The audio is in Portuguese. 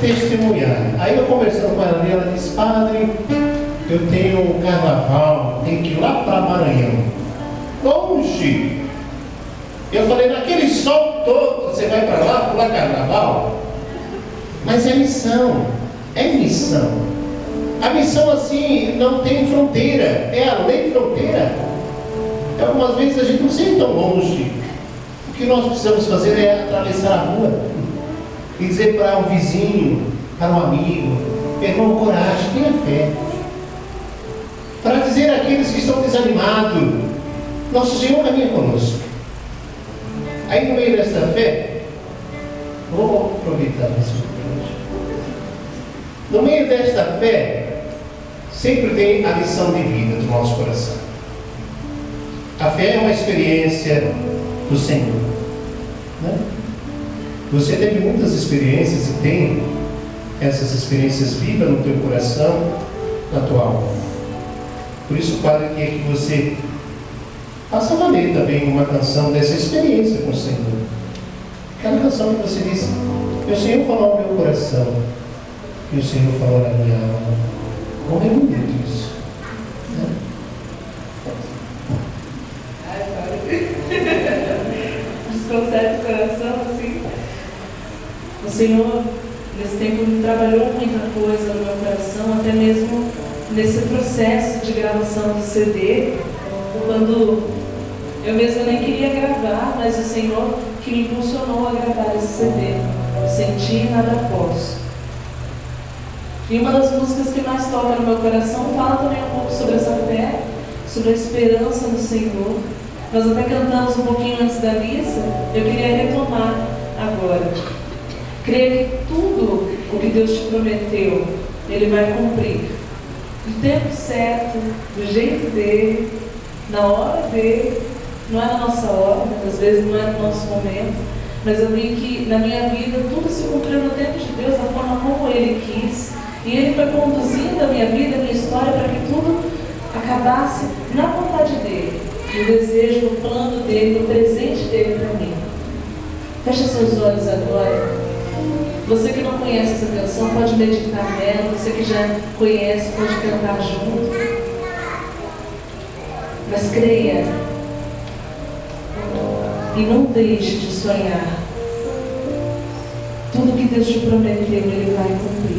Testemunhar. Aí eu conversando com ela, ela disse: padre, eu tenho um carnaval, tenho que ir lá para Maranhão, longe. Eu falei: naquele sol todo, você vai para lá pular carnaval? Mas é missão, é missão. A missão assim não tem fronteira, é além fronteira. Então, algumas vezes a gente não sente tão longe. O que nós precisamos fazer é atravessar a rua e dizer para um vizinho, para um amigo: irmão, coragem, tenha fé. Para dizer àqueles que estão desanimados: nosso Senhor caminha conosco. Aí no meio dessa fé, vou aproveitar isso hoje. No meio desta fé, sempre tem a lição de vida do nosso coração. A fé é uma experiência do Senhor, né? Você teve muitas experiências e tem essas experiências vivas no teu coração, na tua alma. Por isso o Padre quer que você faça valer também uma canção dessa experiência com o Senhor. Aquela canção que você diz: o Senhor falou ao meu coração e o Senhor falou na minha alma. Como é bonito isso, né? Ai, Padre, desconcerta o coração assim. O Senhor, nesse tempo, me trabalhou muita coisa no meu coração, até mesmo nesse processo de gravação do CD, quando eu mesma nem queria gravar, mas o Senhor que me impulsionou a gravar esse CD. Eu senti e nada posso. E uma das músicas que mais toca no meu coração fala também um pouco sobre essa fé, sobre a esperança no Senhor. Nós até cantamos um pouquinho antes da missa, eu queria retomar agora. Creia que tudo o que Deus te prometeu, Ele vai cumprir. No tempo certo, do jeito dele, na hora dele. Não é na nossa hora, muitas vezes não é no nosso momento, mas eu vi que na minha vida tudo se cumpriu no tempo de Deus, da forma como Ele quis. E Ele foi conduzindo a minha vida, a minha história, para que tudo acabasse na vontade dele, no desejo, no plano dele, no presente dele para mim. Feche seus olhos agora. Você que não conhece essa canção pode meditar nela. Você que já conhece pode cantar junto. Mas creia e não deixe de sonhar. Tudo que Deus te prometeu, Ele vai cumprir.